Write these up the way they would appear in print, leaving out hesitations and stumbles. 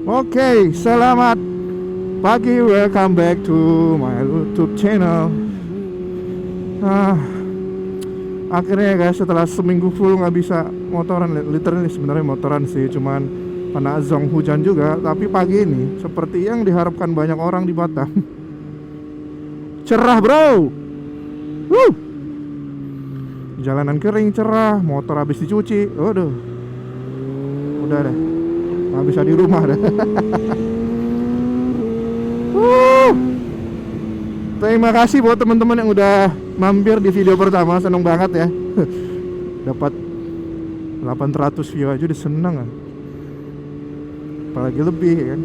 Oke, selamat pagi, welcome back to my YouTube channel. Ah, akhirnya guys, setelah seminggu full nggak bisa motoran, literally sebenarnya motoran sih, cuman kena zong hujan juga. Tapi pagi ini, seperti yang diharapkan banyak orang di Batam, cerah bro. Wuh, jalanan kering cerah, motor habis dicuci. Waduh, udah deh, nggak bisa di rumah deh. Terima kasih buat teman-teman yang udah mampir di video pertama, seneng banget ya. Dapat 800 view aja udah seneng kan. Apalagi lebih kan.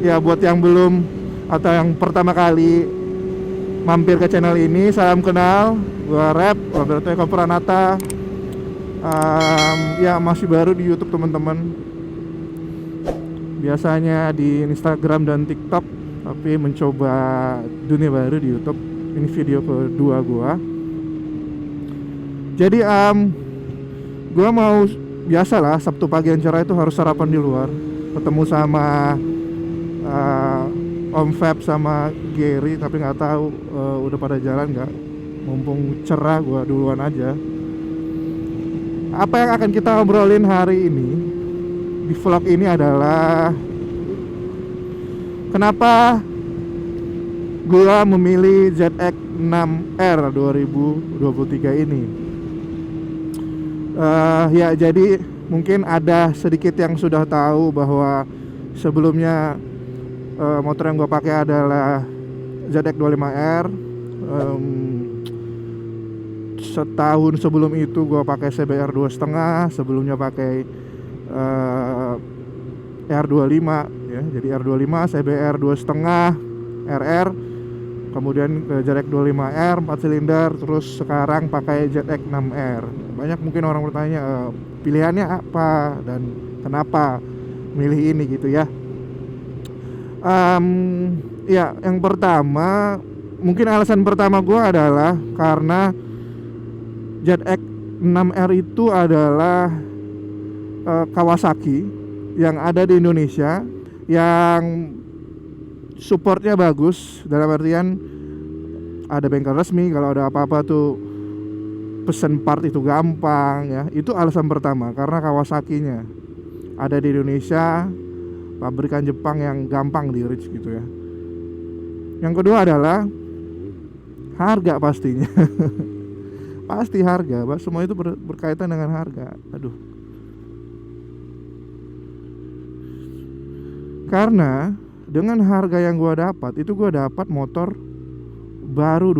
Ya buat yang belum atau yang pertama kali mampir ke channel ini, salam kenal. Gua Rap, Roberto Eko Pranata. Ya masih baru di YouTube teman-teman. Biasanya di Instagram dan TikTok, tapi mencoba dunia baru di YouTube. Ini video kedua gua. Jadi gua mau, biasalah Sabtu pagi yang cerah itu harus sarapan di luar. Ketemu sama Om Feb sama Gary, tapi nggak tahu udah pada jalan nggak. Mumpung cerah, gua duluan aja. Apa yang akan kita obrolin hari ini di vlog ini adalah kenapa gua memilih ZX6R 2023 ini. Ya jadi mungkin ada sedikit yang sudah tahu bahwa sebelumnya motor yang gua pakai adalah ZX25R. Setahun sebelum itu gua pakai CBR 2,5, sebelumnya pakai R25 ya. Jadi R25, CBR 2,5, RR, kemudian ZX25R 4 silinder, terus sekarang pakai ZX6R. Banyak mungkin orang bertanya pilihannya apa dan kenapa milih ini gitu ya. Ya yang pertama, mungkin alasan pertama gua adalah karena ZX6R itu adalah Kawasaki yang ada di Indonesia, yang supportnya bagus, dalam artian ada bengkel resmi, kalau ada apa-apa tuh pesen part itu gampang ya. Itu alasan pertama, karena Kawasakinya ada di Indonesia, pabrikan Jepang yang gampang di reach gitu ya. Yang kedua adalah harga pastinya. Pasti harga, semua itu berkaitan dengan harga. Aduh. Karena dengan harga yang gua dapat, itu gua dapat motor baru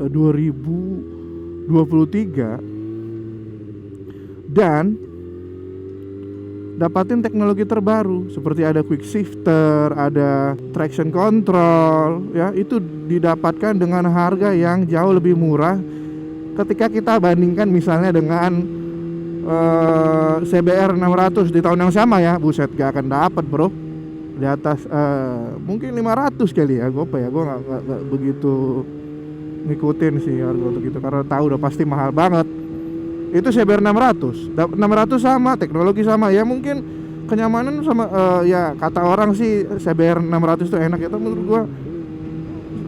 2023 dan dapatin teknologi terbaru seperti ada quick shifter, ada traction control ya. Itu didapatkan dengan harga yang jauh lebih murah ketika kita bandingkan misalnya dengan CBR 600 di tahun yang sama ya. Buset, gak akan dapat bro. Di atas mungkin 500 kali ya. Gue gak begitu ngikutin sih harga untuk itu, karena tahu udah pasti mahal banget. Itu CBR 600 sama, teknologi sama ya. Mungkin kenyamanan sama, ya kata orang sih CBR 600 itu enak ya. Menurut gue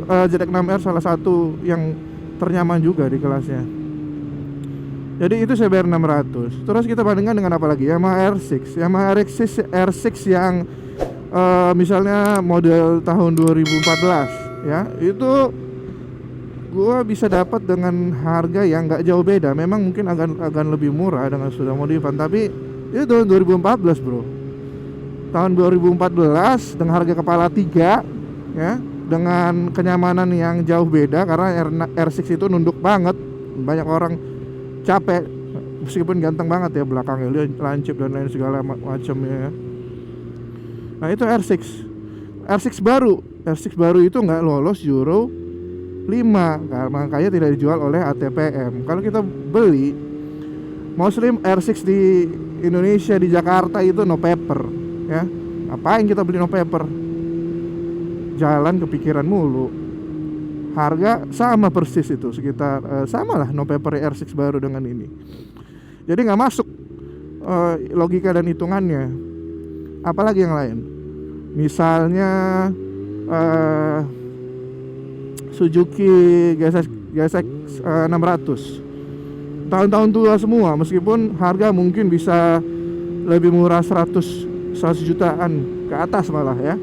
ZX6R salah satu yang ternyaman juga di kelasnya. Jadi itu CBR 600. Terus kita bandingkan dengan apa lagi? Yamaha R6. Yamaha R6 yang misalnya model tahun 2014 ya. Itu gua bisa dapat dengan harga yang nggak jauh beda. Memang mungkin akan lebih murah dengan sudah modifan, tapi itu tahun 2014 bro. Tahun 2014 dengan harga kepala 3 ya, dengan kenyamanan yang jauh beda, karena R6 itu nunduk banget. Banyak orang capek, meskipun ganteng banget ya belakangnya, lancip dan lain segala macamnya ya. Nah itu R6 baru itu nggak lolos Euro 5, makanya tidak dijual oleh ATPM. Kalau kita beli Muslim R6 di Indonesia, di Jakarta itu no paper ya. Ngapain kita beli no paper? Jalan kepikiran mulu. Harga sama persis itu, sekitar sama lah no paper R6 baru dengan ini. Jadi nggak masuk logika dan hitungannya. Apalagi yang lain, misalnya Suzuki GSX 600 tahun-tahun tua semua, meskipun harga mungkin bisa lebih murah 100 jutaan ke atas malah ya.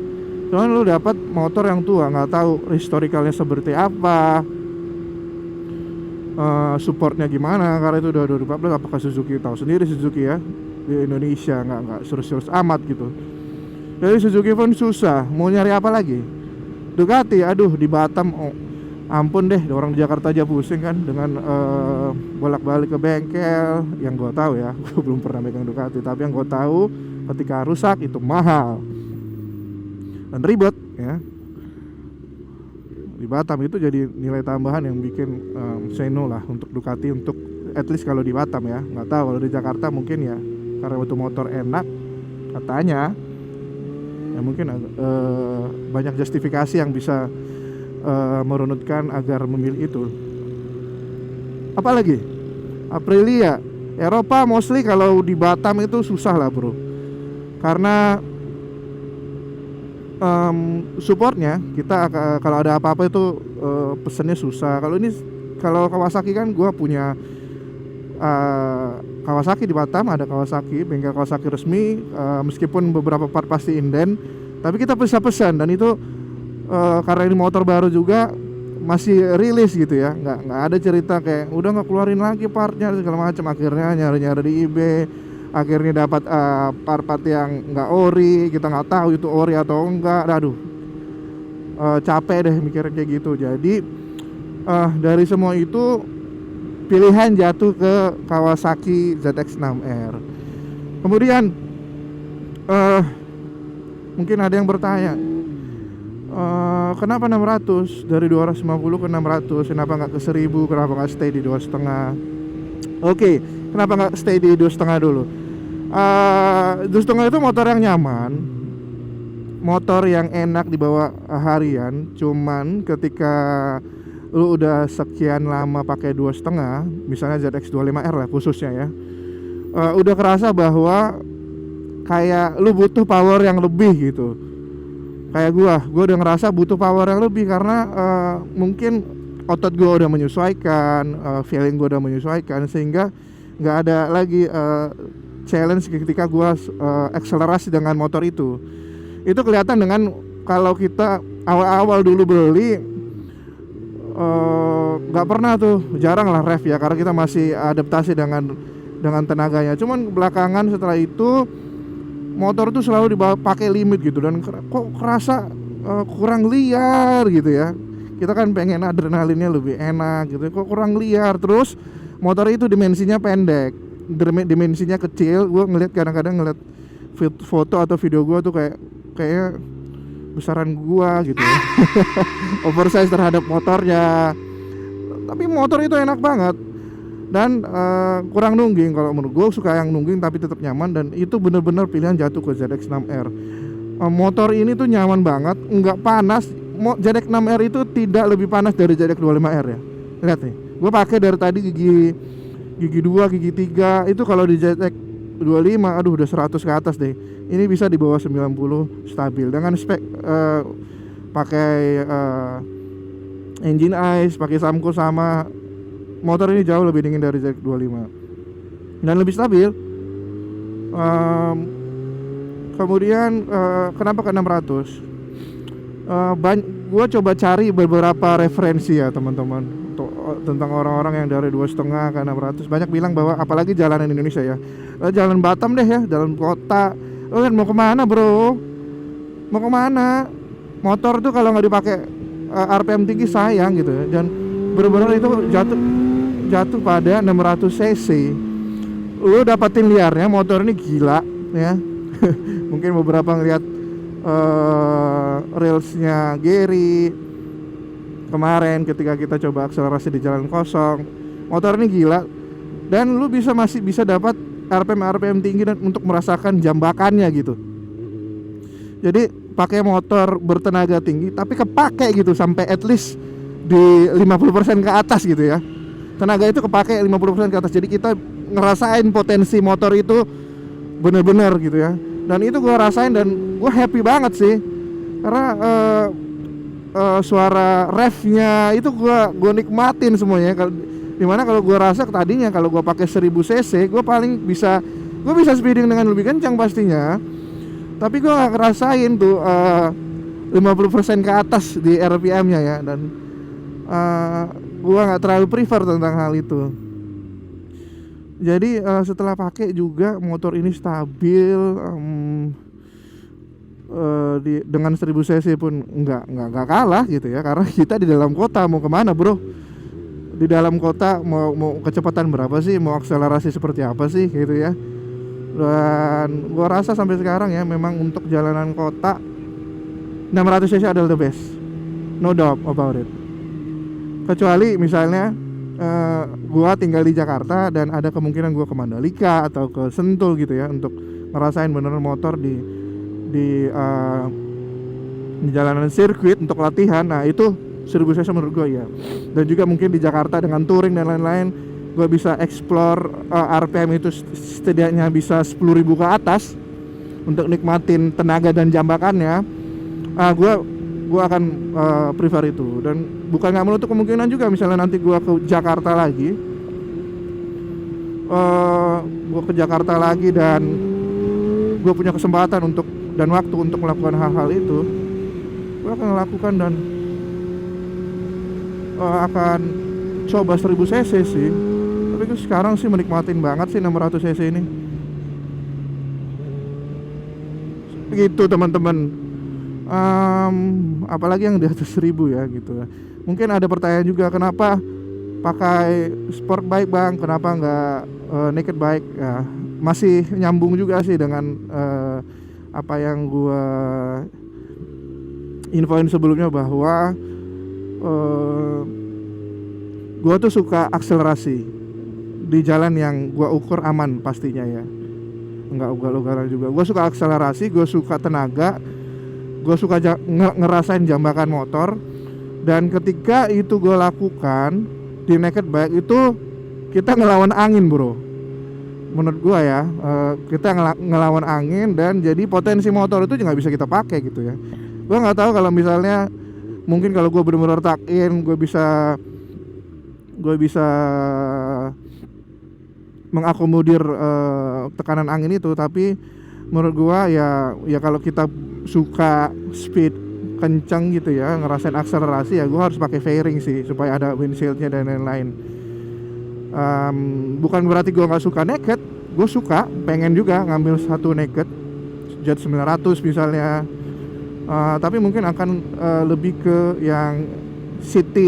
Cuman lu dapat motor yang tua, nggak tahu historicalnya seperti apa, supportnya gimana, karena itu udah 2014. Apakah Suzuki, tahu sendiri Suzuki ya, di Indonesia nggak serius amat gitu. Jadi Suzuki pun susah, mau nyari apa lagi? Ducati, aduh di Batam, ampun deh, orang di Jakarta aja pusing kan dengan bolak-balik ke bengkel. Yang gue tahu ya, gue belum pernah megang Ducati, tapi yang gue tahu ketika rusak itu mahal dan ribet ya. Di Batam itu jadi nilai tambahan yang bikin say no lah untuk Ducati, untuk at least kalau di Batam ya. Nggak tahu kalau di Jakarta mungkin ya, karena itu motor enak katanya ya, mungkin banyak justifikasi yang bisa merunutkan agar memilih itu. Apalagi Aprilia, Eropa mostly kalau di Batam itu susah lah bro, karena supportnya kita kalau ada apa-apa itu pesennya susah. Kalau Kawasaki kan gue punya Kawasaki di Batam, ada Kawasaki, bengkel Kawasaki resmi, meskipun beberapa part pasti inden, tapi kita bisa pesan. Dan itu karena ini motor baru juga, masih rilis gitu ya, nggak ada cerita kayak udah nggak keluarin lagi partnya segala macam. Akhirnya nyari-nyari di eBay, akhirnya dapat part-part yang nggak ori, kita nggak tahu itu ori atau enggak. Aduh, capek deh mikirin kayak gitu. Jadi dari semua itu pilihan jatuh ke Kawasaki ZX-6R. Kemudian mungkin ada yang bertanya, kenapa 600? Dari 250 ke 600, kenapa nggak ke 1000? Kenapa nggak stay di 2,5? Oke, kenapa nggak stay di 2,5 dulu? 2,5 itu motor yang nyaman, motor yang enak dibawa harian. Cuman ketika lu udah sekian lama pakai 2,5, misalnya ZX25R lah khususnya ya, udah kerasa bahwa kayak lu butuh power yang lebih gitu. Kayak gua udah ngerasa butuh power yang lebih karena mungkin otot gua udah menyesuaikan, feeling gua udah menyesuaikan, sehingga nggak ada lagi challenge ketika gua akselerasi dengan motor itu. Itu kelihatan dengan kalau kita awal-awal dulu beli, nggak pernah tuh, jarang lah rev ya, karena kita masih adaptasi dengan tenaganya. Cuman belakangan setelah itu motor tuh selalu dipakai limit gitu, dan kok kerasa kurang liar gitu ya. Kita kan pengen adrenalinnya lebih enak gitu, kok kurang liar. Terus motor itu dimensinya pendek, dimensinya kecil. Gue kadang-kadang ngeliat foto atau video gue tuh kayak besaran gua gitu ya. Oversize terhadap motornya. Tapi motor itu enak banget dan kurang nungging. Kalau menurut gua suka yang nungging tapi tetap nyaman, dan itu bener-bener pilihan jatuh ke ZX-6R. Motor ini tuh nyaman banget, nggak panas. ZX-6R itu tidak lebih panas dari ZX25R ya. Lihat nih, gua pakai dari tadi gigi 2, gigi 3. Itu kalau di ZX25 aduh udah 100 ke atas deh. Ini bisa di bawah 90 stabil dengan spek pakai engine ice, pakai Samco sama. Motor ini jauh lebih dingin dari ZX25 dan lebih stabil. Kemudian kenapa ke 600? Gue coba cari beberapa referensi ya teman-teman tentang orang-orang yang dari 2,5 ke 600. Banyak bilang bahwa apalagi jalanan Indonesia ya, jalan Batam deh ya, jalan kota. Lo kan mau kemana bro? Mau kemana? Motor tuh kalau nggak dipakai RPM tinggi sayang gitu ya. Dan benar-benar itu jatuh pada 600 cc. Lo dapatin liarnya, motor ini gila ya. Mungkin beberapa ngeliat reelsnya Gary kemarin ketika kita coba akselerasi di jalan kosong. Motor ini gila, dan lu masih bisa dapat RPM tinggi dan untuk merasakan jambakannya gitu. Jadi pakai motor bertenaga tinggi tapi kepake gitu sampai at least di 50% ke atas gitu ya. Tenaga itu kepake 50% ke atas. Jadi kita ngerasain potensi motor itu bener-bener gitu ya. Dan itu gue rasain dan gue happy banget sih karena suara refnya itu gue nikmatin semuanya. Dimana kalau gue rasa tadinya kalau gue pakai 1000 cc gue bisa speeding dengan lebih kencang pastinya, tapi gue gak ngerasain tuh 50% ke atas di RPM-nya ya. Dan gue gak terlalu prefer tentang hal itu. Jadi setelah pakai juga motor ini stabil, dengan 1000 cc pun nggak kalah gitu ya. Karena kita di dalam kota mau kemana bro? Di dalam kota mau kecepatan berapa sih? Mau akselerasi seperti apa sih gitu ya? Dan gua rasa sampai sekarang ya memang untuk jalanan kota 600 cc adalah the best, no doubt about it. Kecuali misalnya gua tinggal di Jakarta dan ada kemungkinan gua ke Mandalika atau ke Sentul gitu ya untuk ngerasain beneran motor di jalanan sirkuit untuk latihan. Nah itu 1000 cc menurut gue ya. Dan juga mungkin di Jakarta dengan touring dan lain-lain gue bisa explore RPM itu setidaknya bisa 10.000 ke atas untuk nikmatin tenaga dan jambakannya. Gue akan prefer itu. Dan bukan nggak menutup kemungkinan juga misalnya nanti gue ke Jakarta lagi, dan gue punya kesempatan dan waktu untuk melakukan hal-hal itu, gue akan melakukan dan akan coba 1000 cc sih. Tapi sekarang sih menikmatin banget sih 600 cc ini. Begitu teman-teman. Apalagi yang di atas 1000 ya gitu. Mungkin ada pertanyaan juga, kenapa pakai sport bike bang, kenapa nggak naked bike? Ya, masih nyambung juga sih dengan apa yang gua infoin sebelumnya, bahwa gua tuh suka akselerasi di jalan yang gua ukur aman pastinya ya, nggak ugal-ugalan juga. Gua suka akselerasi, gua suka tenaga, gua suka ngerasain jambakan motor. Dan ketika itu gua lakukan di naked bike itu kita ngelawan angin bro, menurut gua ya. Kita ngelawan angin dan jadi potensi motor itu nggak bisa kita pakai gitu ya. Gua nggak tahu kalau misalnya mungkin kalau gua benar-benar tuck in, gua bisa mengakomodir tekanan angin itu. Tapi menurut gua ya kalau kita suka speed kencang gitu ya, ngerasain akselerasi, ya gua harus pakai fairing sih supaya ada windshieldnya dan lain-lain. Bukan berarti gue nggak suka naked, gue suka, pengen juga ngambil satu naked Jet 900 misalnya, tapi mungkin akan lebih ke yang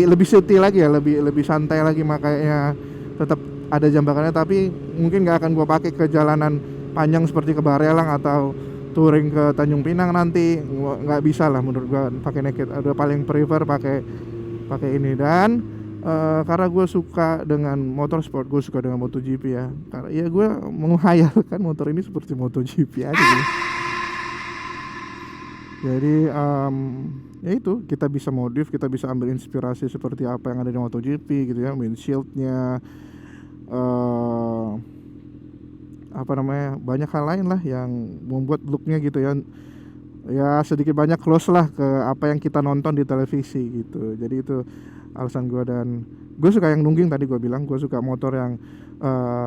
lebih city lagi ya, lebih santai lagi, makanya tetap ada jambakannya, tapi mungkin nggak akan gue pakai ke jalanan panjang seperti ke Barelang atau touring ke Tanjung Pinang nanti. Nggak bisa lah menurut gue pakai naked. Udah paling prefer pakai ini. Dan karena gue suka dengan motorsport, gue suka dengan MotoGP ya. Karena ya gue menghayalkan motor ini seperti MotoGP aja gitu. Jadi ya itu, kita bisa modif, kita bisa ambil inspirasi seperti apa yang ada di MotoGP gitu ya, windshieldnya, banyak hal lain lah yang membuat looknya gitu ya. Ya sedikit banyak close lah ke apa yang kita nonton di televisi gitu. Jadi itu alasan gue. Dan gue suka yang nungging, tadi gue bilang gue suka motor yang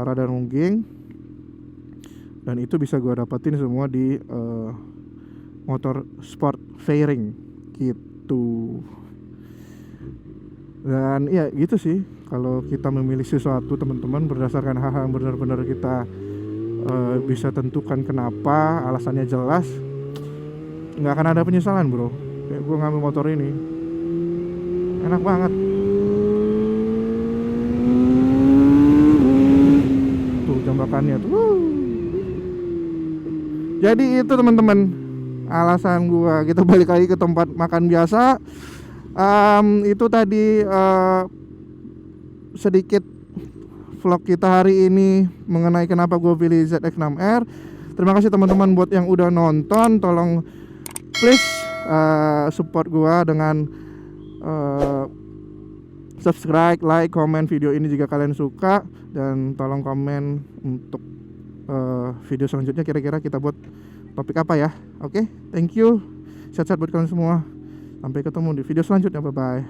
rada nungging, dan itu bisa gue dapetin semua di motor sport fairing gitu. Dan ya gitu sih, kalau kita memilih sesuatu teman-teman berdasarkan hal-hal yang benar-benar kita bisa tentukan kenapa, alasannya jelas, nggak akan ada penyesalan bro. Kayak gue ngambil motor ini enak banget tuh, jambakannya tuh. Jadi itu teman-teman alasan gua. Kita balik lagi ke tempat makan biasa. Itu tadi sedikit vlog kita hari ini mengenai kenapa gue pilih ZX6R. Terima kasih teman-teman buat yang udah nonton. Tolong please support gua dengan subscribe, like, komen video ini jika kalian suka, dan tolong komen untuk video selanjutnya kira-kira kita buat topik apa ya. Oke, thank you. Sehat-sehat buat kalian semua. Sampai ketemu di video selanjutnya. Bye bye.